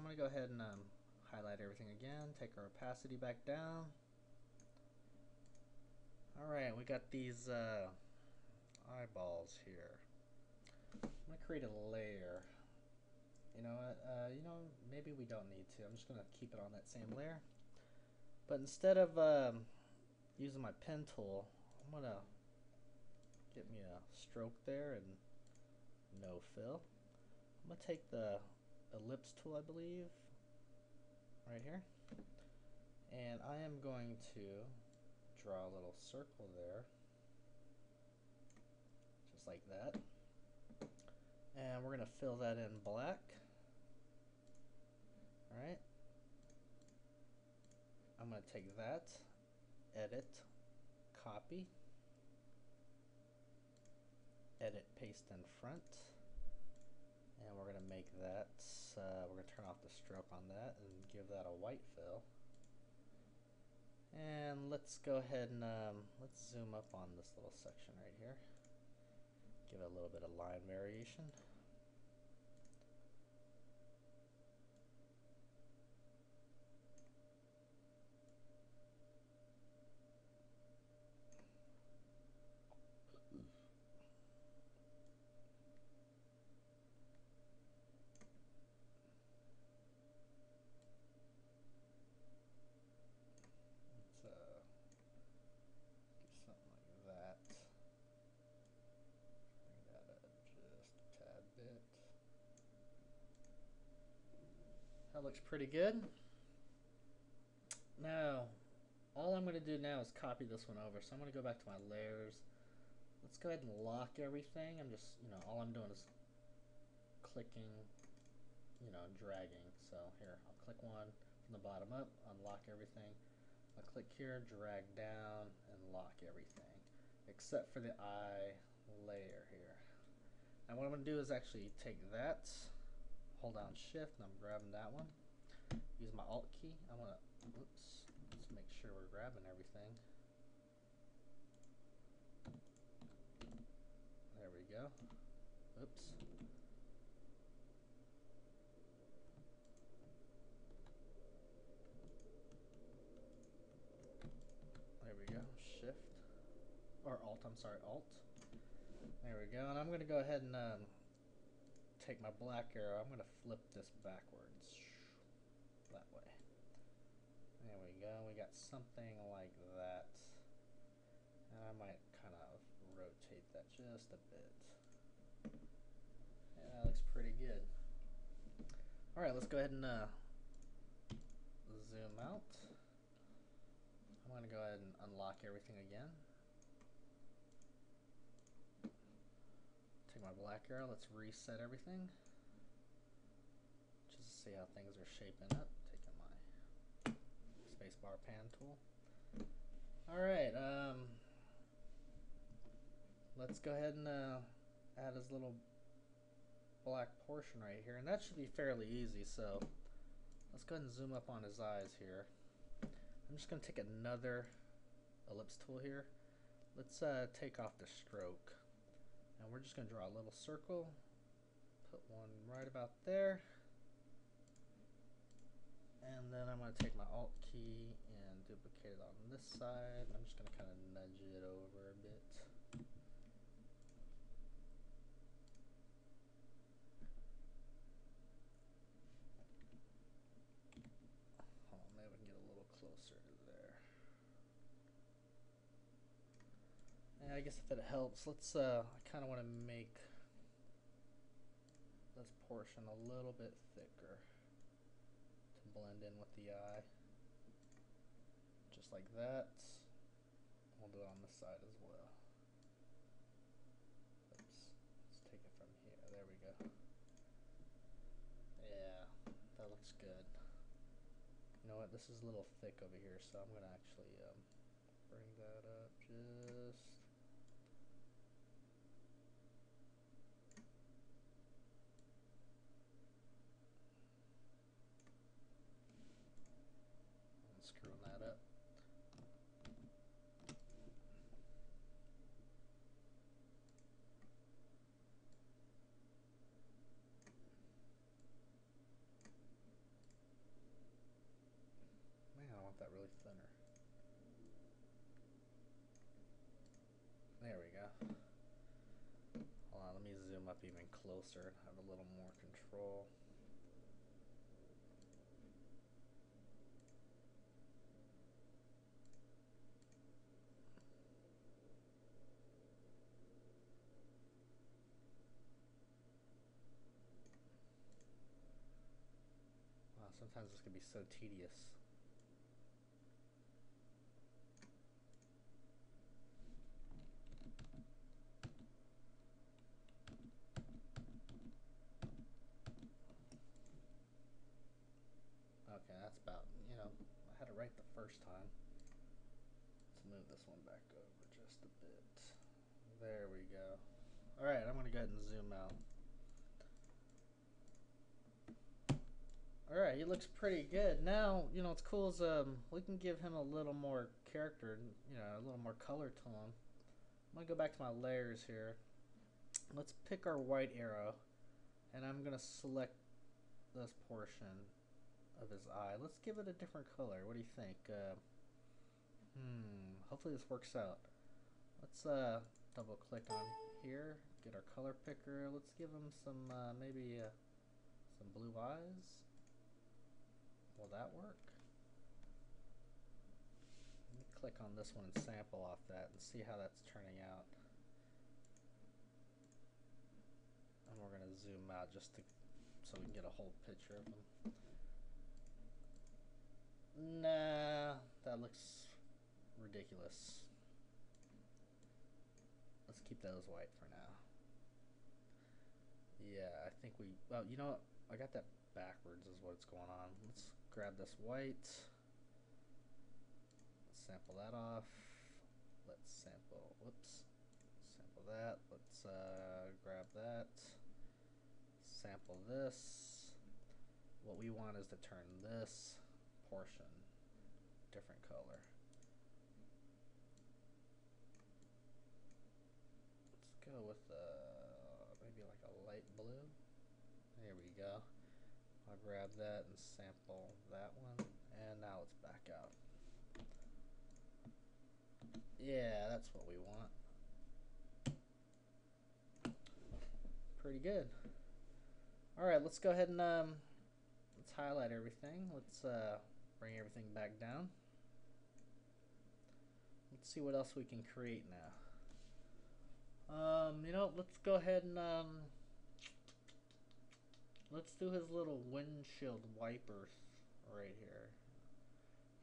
I'm going to go ahead and highlight everything again, take our opacity back down. Alright, we got these eyeballs here. I'm going to create a layer. You know what, maybe we don't need to. I'm just going to keep it on that same layer. But instead of using my pen tool, I'm going to get me a stroke there and no fill. I'm going to take the ellipse tool, I believe, right here, and I am going to draw a little circle there, just like that, and we're going to fill that in black. Alright, I'm going to take that, edit, copy, edit, paste in front, and we're going to make that, we're going to turn off the stroke on that and give that a white fill. And let's go ahead and let's zoom up on this little section right here. Give it a little bit of line variation. That looks pretty good. Now, all I'm going to do now is copy this one over. So I'm going to go back to my layers. Let's go ahead and lock everything. I'm just, all I'm doing is clicking, dragging. So here, I'll click one from the bottom up, unlock everything. I'll click here, drag down, and lock everything, except for the eye layer here. Now what I'm going to do is actually take that, hold down shift, and I'm grabbing that one. Use my alt key. I want to, let's make sure we're grabbing everything. There we go. Oops. There we go. Shift. Or alt, I'm sorry, alt. There we go. And I'm going to go ahead and take my black arrow. I'm going to flip this backwards. That way. There we go. We got something like that. And I might kind of rotate that just a bit. Yeah, that looks pretty good. Alright, let's go ahead and zoom out. I'm going to go ahead and unlock everything again. Take my black arrow, let's reset everything. Just to see how things are shaping up. Taking my spacebar pan tool. Alright, let's go ahead and add his little black portion right here, and that should be fairly easy. So let's go ahead and zoom up on his eyes here. I'm just going to take another ellipse tool here. Let's take off the stroke, and we're just going to draw a little circle, put one right about there, and then I'm going to take my alt key and duplicate it on this side. I'm just going to kind of nudge it over a bit. Closer to there. And I guess if it helps, let's I kind of want to make this portion a little bit thicker to blend in with the eye, just like that. We'll do it on this side as well. Oops. Let's take it from here. There we go. Yeah, that looks good. You know what, this is a little thick over here, so I'm going to actually bring that up just... I'm screwing that up. thinner. There we go. Hold on, let me zoom up even closer and have a little more control. Wow, sometimes this can be so tedious. Okay, that's about, I had it right the first time. Let's move this one back over just a bit. There we go. Alright, I'm going to go ahead and zoom out. Alright, he looks pretty good. Now, what's cool is we can give him a little more character, a little more color to him. I'm going to go back to my layers here. Let's pick our white arrow, and I'm going to select this portion of his eye. Let's give it a different color. What do you think? Hopefully this works out. Let's double click on here, get our color picker. Let's give him some maybe some blue eyes. Will that work? Let me click on this one and sample off that and see how that's turning out. And we're gonna zoom out just so we can get a whole picture of him. Nah, that looks ridiculous. Let's keep those white for now. Yeah, I think we, well, you know what? I got that backwards is what's going on. Let's grab this white. Let's sample that off. Let's sample, whoops. Sample that. Let's grab that. Sample this. What we want is to turn this portion different color. Let's go with maybe like a light blue. There we go. I'll grab that and sample that one, and now let's back out. Yeah, that's what we want. Pretty good. Alright, let's go ahead and let's highlight everything. Let's bring everything back down. Let's see what else we can create now. Let's go ahead and let's do his little windshield wipers right here.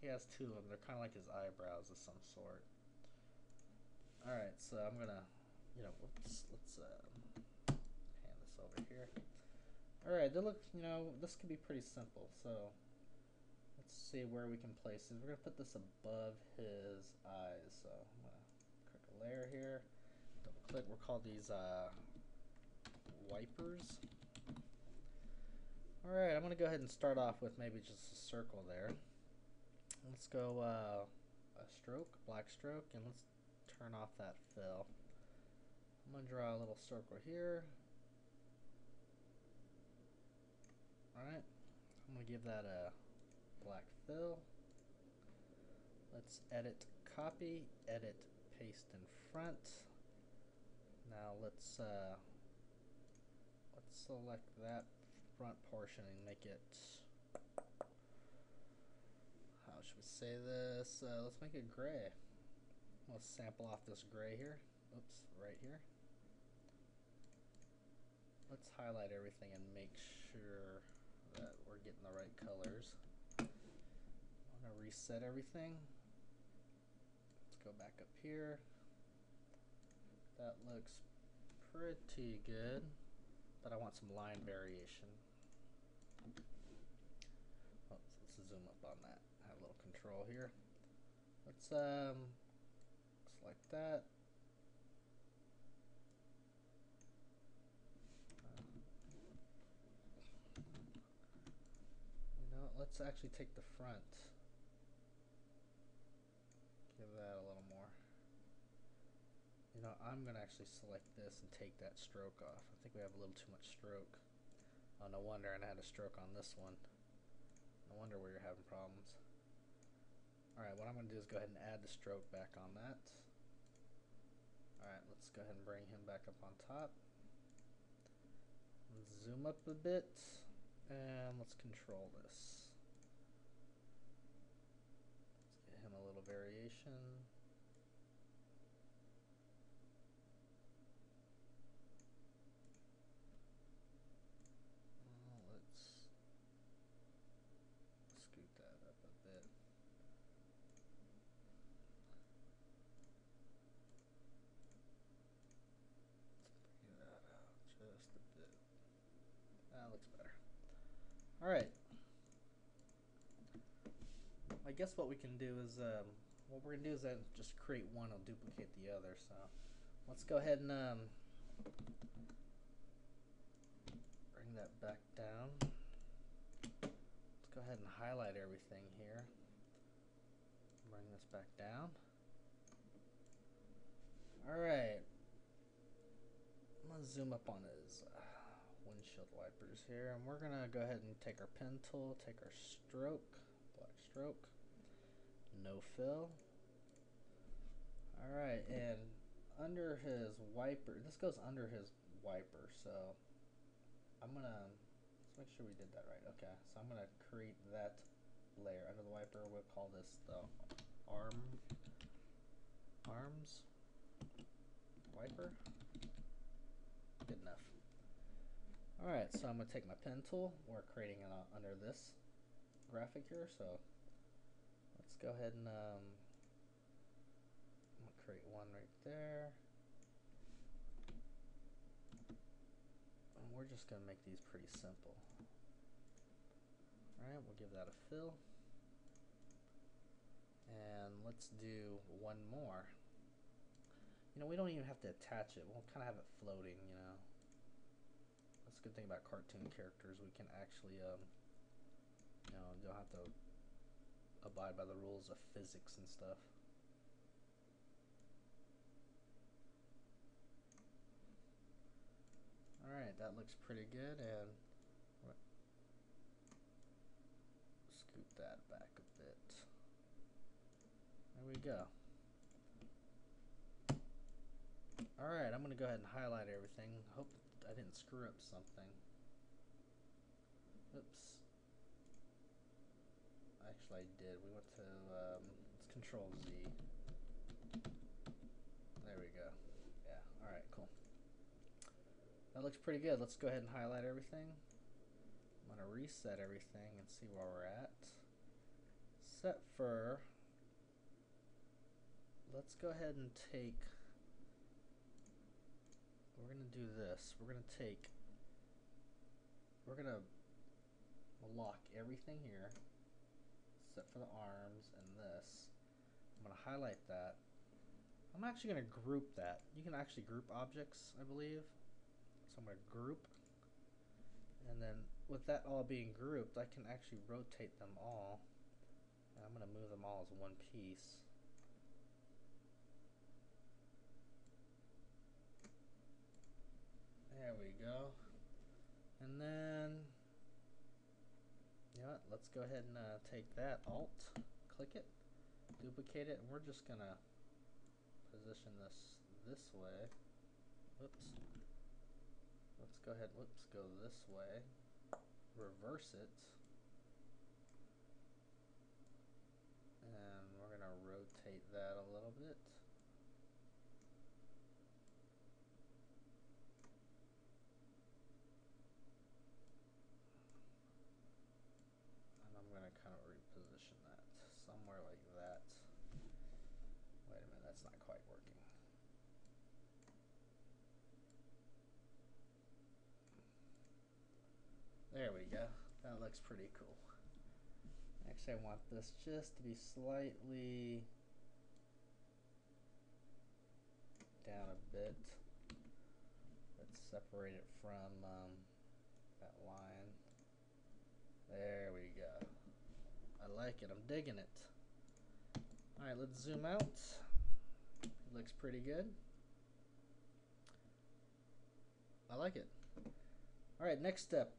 He has two of them. They're kind of like his eyebrows of some sort. Alright, so I'm gonna, let's pan this over here. Alright, they look, this could be pretty simple. So let's see where we can place it. We're gonna put this above his eyes. So I'm gonna click a layer here. Double click. We'll call these wipers. Alright, I'm gonna go ahead and start off with maybe just a circle there. Let's go a stroke, black stroke, and let's turn off that fill. I'm gonna draw a little circle here. Alright, I'm gonna give that a black fill. Let's edit, copy, edit, paste in front. Now let's select that front portion and make it, how should we say this? Let's make it gray. Let's sample off this gray here. Oops, right here. Let's highlight everything and make sure that we're getting the right colors. I'm gonna reset everything. Let's go back up here. That looks pretty good, but I want some line variation. Let's zoom up on that. Have a little control here. Let's select that. Let's actually take the front. Give that a little more. I'm gonna actually select this and take that stroke off. I think we have a little too much stroke. Oh, no wonder, and I had a stroke on this one. No wonder we were having problems. Alright, what I'm going to do is go ahead and add the stroke back on that. Alright, let's go ahead and bring him back up on top. Let's zoom up a bit, and let's control this. Let's get him a little variation. Let's scoot that up a bit. Let's bring that out just a bit. That looks better. Alright. I guess what we can do is, what we're going to do is then just create one and duplicate the other. So let's go ahead and bring that back down. Let's go ahead and highlight everything here. Bring this back down. Alright. I'm going to zoom up on his windshield wipers here. And we're going to go ahead and take our pen tool, take our stroke, black stroke, no fill. Alright, and under his wiper, this goes under his wiper, so I'm going to, let's make sure we did that right. Okay, so I'm going to create that layer under the wiper. We'll call this the arms wiper. Good enough. Alright, so I'm going to take my pen tool. We're creating it under this graphic here, so let's go ahead and I'm going to create one right there. And we're just going to make these pretty simple. Alright, we'll give that a fill. And let's do one more. You know, we don't even have to attach it. We'll kind of have it floating, you know. That's a good thing about cartoon characters. We can actually, you know, don't have to abide by the rules of physics and stuff. Alright, that looks pretty good, and scoot that back a bit. There we go. Alright, I'm going to go ahead and highlight everything. Hope I didn't screw up something. Oops. Actually, I did. We went to, let's Control Z. There we go. Yeah, alright, cool. That looks pretty good. Let's go ahead and highlight everything. I'm going to reset everything and see where we're at. Set for, let's go ahead and take, we're going to do this. We're going to lock everything here, except for the arms and this. I'm going to highlight that. I'm actually going to group that. You can actually group objects, I believe. So I'm going to group. And then with that all being grouped, I can actually rotate them all. And I'm going to move them all as one piece. There we go. And then, you know what, let's go ahead and take that, Alt, click it, duplicate it, and we're just going to position this way. Whoops. Let's go ahead, whoops, go this way, reverse it, and we're going to rotate that a little bit. I'm going to kind of reposition that somewhere like that. Wait a minute, that's not quite working. There we go. That looks pretty cool. Actually, I want this just to be slightly down a bit. Let's separate it from that line. There we go. I like it. I'm digging it. Alright, let's zoom out. It looks pretty good. I like it. Alright, next step.